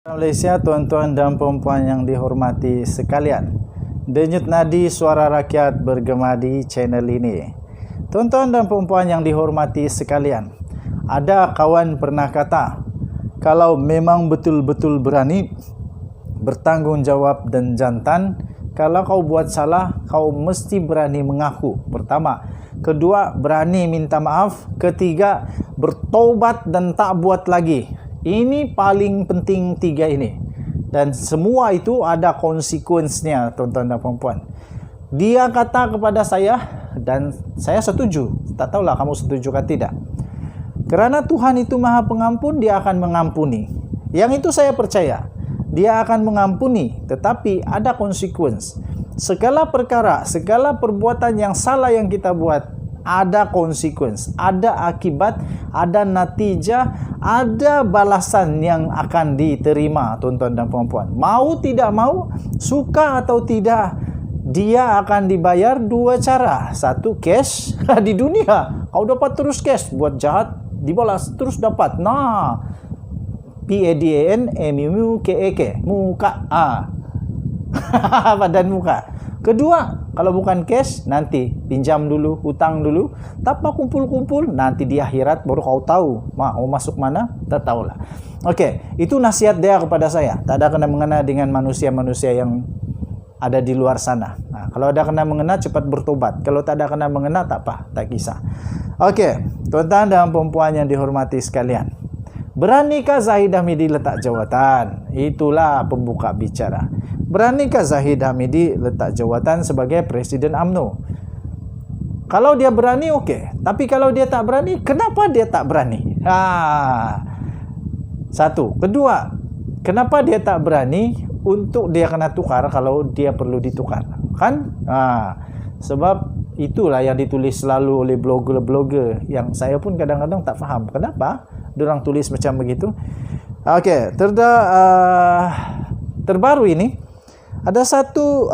Malaysia, tuan-tuan dan puan-puan yang dihormati sekalian. Denyut nadi suara rakyat bergema di channel ini. Tuan-tuan dan puan-puan yang dihormati sekalian, ada kawan pernah kata, kalau memang betul-betul berani, bertanggung jawab dan jantan, kalau kau buat salah, kau mesti berani mengaku. Pertama. Kedua, berani minta maaf. Ketiga, bertobat dan tak buat lagi. Ini paling penting tiga ini. Dan semua itu ada konsekuensinya, tuan-tuan dan puan-puan. Dia kata kepada saya, dan saya setuju. Tak tahulah kamu setuju atau tidak. Kerana Tuhan itu Maha Pengampun, Dia akan mengampuni. Yang itu saya percaya. Dia akan mengampuni, tetapi ada konsekuensi. Segala perkara, segala perbuatan yang salah yang kita buat, ada konsekuensi, ada akibat, ada natijah, ada balasan yang akan diterima, tuan-tuan dan puan-puan. Mau tidak mau, suka atau tidak, dia akan dibayar dua cara. Satu, cash di dunia. Kau dapat terus cash, buat jahat dibalas terus dapat. Nah, PADAN muka badan muka. Kedua, kalau bukan cash, nanti pinjam dulu, hutang dulu, tanpa kumpul-kumpul, nanti di akhirat baru kau tahu mau masuk mana, tak tahulah. Oke, itu nasihat dia kepada saya. Tak ada kena-mengena dengan manusia-manusia yang ada di luar sana. Nah, kalau ada kena-mengena, cepat bertobat. Kalau tak ada kena-mengena, tak apa, tak kisah. Oke, tuan-tuan dan puan-puan yang dihormati sekalian. Beranikah Zahid Hamidi letak jawatan? Itulah pembuka bicara. Beranikah Zahid Hamidi letak jawatan sebagai Presiden UMNO? Kalau dia berani, okey. Tapi kalau dia tak berani, kenapa dia tak berani? Satu. Kedua, kenapa dia tak berani untuk dia kena tukar kalau dia perlu ditukar? Kan? Sebab itulah yang ditulis selalu oleh blogger-blogger yang saya pun kadang-kadang tak faham. Kenapa diorang tulis macam begitu? Okey, terbaru ini ada satu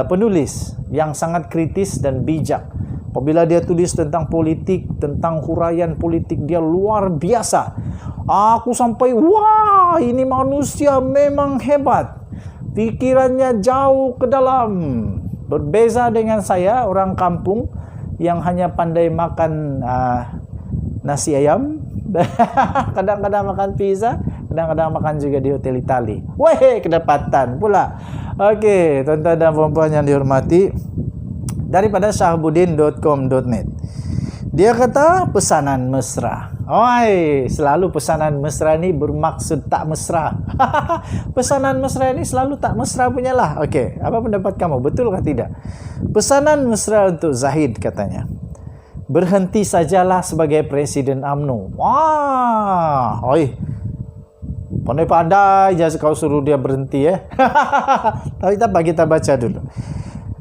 penulis yang sangat kritis dan bijak. Apabila dia tulis tentang politik, tentang huraian politik, dia luar biasa. Aku sampai, wah, ini manusia memang hebat. Pikirannya jauh ke dalam. Berbeza dengan saya, orang kampung yang hanya pandai makan nasi ayam. Kadang-kadang makan pizza, kadang-kadang makan juga di hotel Itali. Weh, kedapatan pula. Okey, tuan-tuan dan puan-puan yang dihormati, daripada syahbudin.com.net. Dia kata pesanan mesra. Oi, selalu pesanan mesra ni bermaksud tak mesra. Pesanan mesra ni selalu tak mesra punyalah. Okey, apa pendapat kamu? Betul atau tidak? Pesanan mesra untuk Zahid katanya. Berhenti sajalah sebagai Presiden UMNO. Wah, oi. Pandai-pandai je kau suruh dia berhenti Tapi tak apa, kita baca dulu.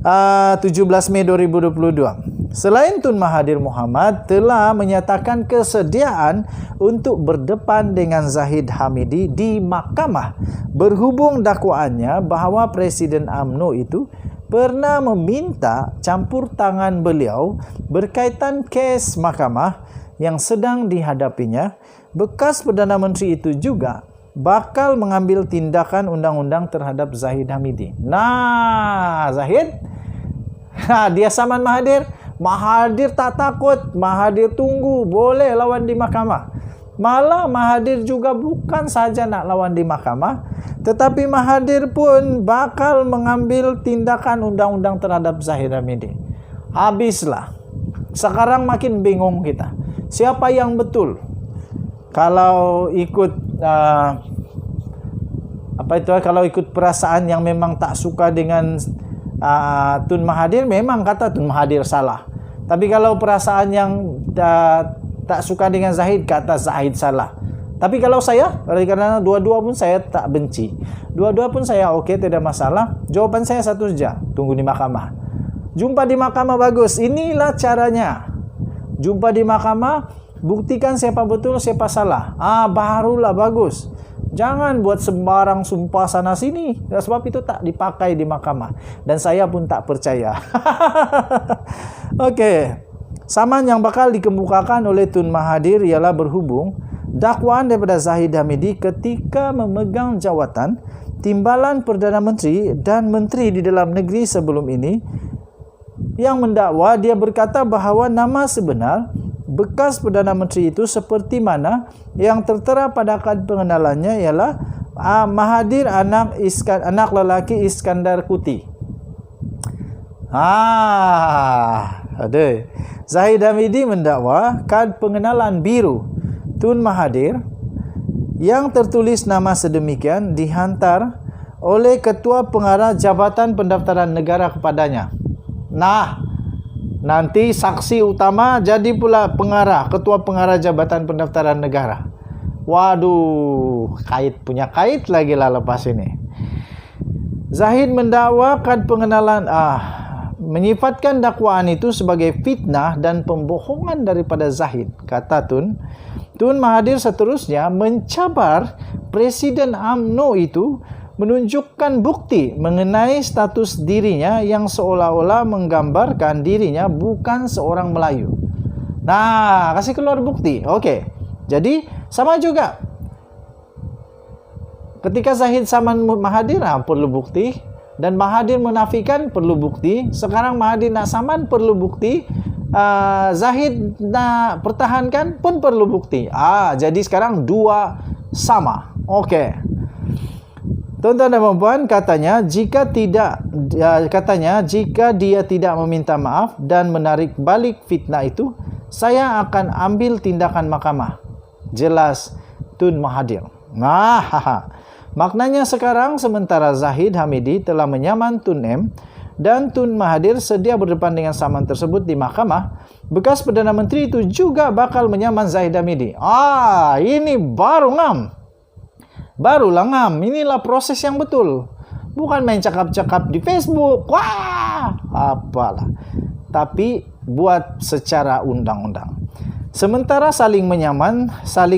17 Mei 2022. Selain Tun Mahathir Mohamad telah menyatakan kesediaan untuk berdepan dengan Zahid Hamidi di mahkamah berhubung dakwaannya bahawa Presiden UMNO itu pernah meminta campur tangan beliau berkaitan kes mahkamah yang sedang dihadapinya. Bekas Perdana Menteri itu juga bakal mengambil tindakan undang-undang terhadap Zahid Hamidi. Nah, Zahid, dia saman Mahathir. Mahathir tak takut. Mahathir tunggu, boleh lawan di mahkamah. Malah Mahathir juga bukan saja nak lawan di mahkamah, tetapi Mahathir pun bakal mengambil tindakan undang-undang terhadap Zahid Hamidi. Habislah. Sekarang makin bingung kita. Siapa yang betul? Kalau ikut kalau ikut perasaan yang memang tak suka dengan Tun Mahathir, memang kata Tun Mahathir salah. Tapi kalau perasaan yang tak suka dengan Zahid, kata Zahid salah. Tapi kalau saya, karena dua-dua pun saya tak benci, dua-dua pun saya okey, tidak masalah. Jawaban saya satu saja, tunggu di mahkamah. Jumpa di mahkamah, bagus. Inilah caranya. Jumpa di mahkamah, buktikan siapa betul, siapa salah. Barulah bagus. Jangan buat sembarang sumpah sana sini. Sebab itu tak dipakai di mahkamah. Dan saya pun tak percaya. Okey. Saman yang bakal dikemukakan oleh Tun Mahathir ialah berhubung dakwaan daripada Zahid Hamidi ketika memegang jawatan Timbalan Perdana Menteri dan Menteri di Dalam Negeri sebelum ini, yang mendakwa dia berkata bahawa nama sebenar bekas Perdana Menteri itu seperti mana yang tertera pada kad pengenalannya ialah Mahathir anak lelaki Iskandar Kuti. Zahid Hamidi mendakwa kad pengenalan biru Tun Mahathir yang tertulis nama sedemikian dihantar oleh Ketua Pengarah Jabatan Pendaftaran Negara kepadanya. Nah, nanti saksi utama jadi pula Ketua Pengarah Jabatan Pendaftaran Negara. Waduh, punya kait lagi lah lepas ini. Zahid mendakwa kad pengenalan menyifatkan dakwaan itu sebagai fitnah dan pembohongan daripada Zahid. Kata Tun Mahathir seterusnya mencabar Presiden UMNO itu menunjukkan bukti mengenai status dirinya yang seolah-olah menggambarkan dirinya bukan seorang Melayu. Nah, kasih keluar bukti. Okey. Jadi sama juga. Ketika Zahid saman Mahathir perlu bukti, dan Mahathir menafikan perlu bukti. Sekarang Mahathir nak saman perlu bukti. Zahid nak pertahankan pun perlu bukti. Jadi sekarang dua sama. Okey. Tuan-tuan dan puan-puan, katanya jika dia tidak meminta maaf dan menarik balik fitnah itu, saya akan ambil tindakan mahkamah. Jelas Tun Mahathir. Maknanya sekarang sementara Zahid Hamidi telah menyaman Tun M dan Tun Mahathir sedia berdepan dengan saman tersebut di mahkamah, bekas Perdana Menteri itu juga bakal menyaman Zahid Hamidi. Ini baru ngam. Barulah ngam. Inilah proses yang betul. Bukan main cakap-cakap di Facebook. Apalah. Tapi buat secara undang-undang. Sementara saling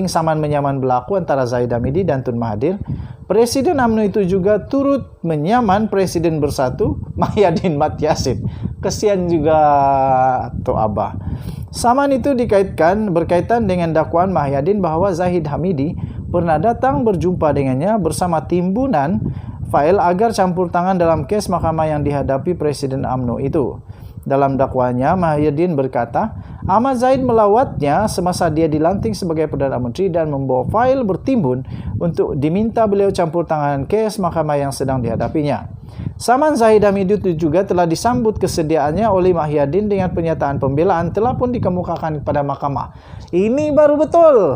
saman menyaman berlaku antara Zahid Hamidi dan Tun Mahathir, Presiden UMNO itu juga turut menyaman Presiden Bersatu Mahyadin Mat Yassin. Kesian juga Tok Abah. Saman itu berkaitan dengan dakwaan Mahyadin bahawa Zahid Hamidi pernah datang berjumpa dengannya bersama timbunan fail agar campur tangan dalam kes mahkamah yang dihadapi Presiden UMNO itu. Dalam dakwaannya, Mahyadin berkata, Ahmad Zahid melawatnya semasa dia dilantik sebagai Perdana Menteri dan membawa fail bertimbun untuk diminta beliau campur tangan kes mahkamah yang sedang dihadapinya. Saman Zahid Hamidi itu juga telah disambut kesediaannya oleh Mahyadin dengan pernyataan pembelaan telah pun dikemukakan kepada mahkamah. Ini baru betul.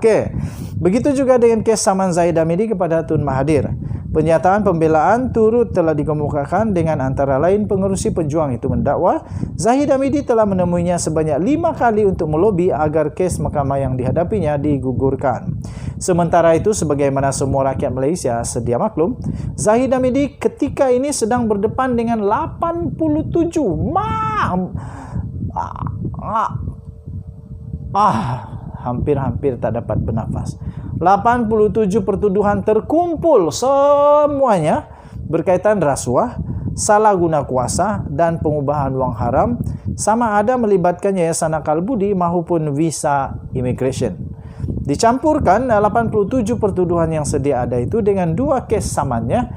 Okey. Begitu juga dengan kes saman Zahid Hamidi kepada Tun Mahathir. Pernyataan pembelaan turut telah dikemukakan dengan antara lain pengerusi pejuang itu mendakwa Zahid Hamidi telah menemuinya sebanyak 5 kali untuk melobi agar kes mahkamah yang dihadapinya digugurkan. Sementara itu, sebagaimana semua rakyat Malaysia sedia maklum, Zahid Hamidi ketika ini sedang berdepan dengan 87 hampir tak dapat bernafas. 87 pertuduhan terkumpul semuanya berkaitan rasuah, salah guna kuasa dan pengubahan wang haram, sama ada melibatkan Yayasan Akal Budi maupun visa immigration. Dicampurkan 87 pertuduhan yang sedia ada itu dengan 2 kes samannya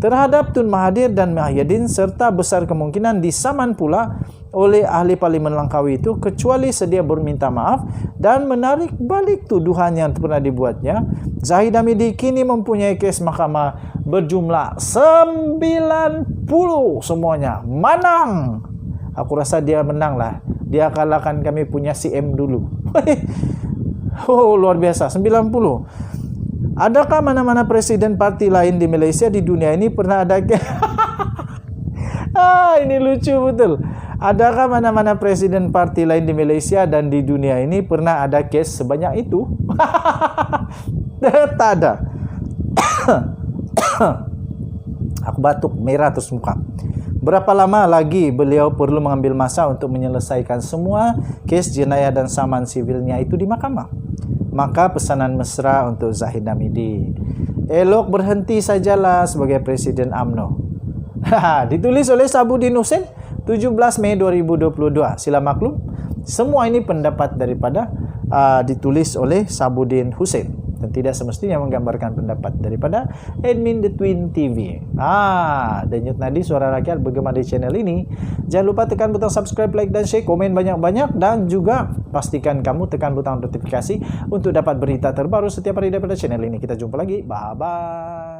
terhadap Tun Mahathir dan Mahyadin, serta besar kemungkinan disaman pula oleh ahli Parlimen Langkawi itu kecuali sedia berminta maaf dan menarik balik tuduhan yang pernah dibuatnya. Zahid Hamidi kini mempunyai kes mahkamah berjumlah 90 semuanya. Menang. Aku rasa dia menang lah. Dia kalahkan kami punya CM dulu. Luar biasa. 90. Adakah mana-mana presiden parti lain di Malaysia di dunia ini pernah ada ini lucu betul. Adakah mana-mana presiden parti lain di Malaysia dan di dunia ini pernah ada kes sebanyak itu? Tak ada. Aku batuk, merah terus muka. Berapa lama lagi beliau perlu mengambil masa untuk menyelesaikan semua kes jenayah dan saman sivilnya itu di mahkamah? Maka pesanan mesra untuk Zahid Hamidi, elok berhenti sajalah sebagai Presiden UMNO. Ditulis oleh Sabudin Hussein 17 Mei 2022. Sila maklum, semua ini pendapat daripada ditulis oleh Sabudin Hussein dan tidak semestinya menggambarkan pendapat daripada admin The Twin TV. Denyut nadi suara rakyat bergema di channel ini. Jangan lupa tekan butang subscribe, like dan share, komen banyak-banyak, dan juga pastikan kamu tekan butang notifikasi untuk dapat berita terbaru setiap hari daripada channel ini. Kita jumpa lagi. Bye bye.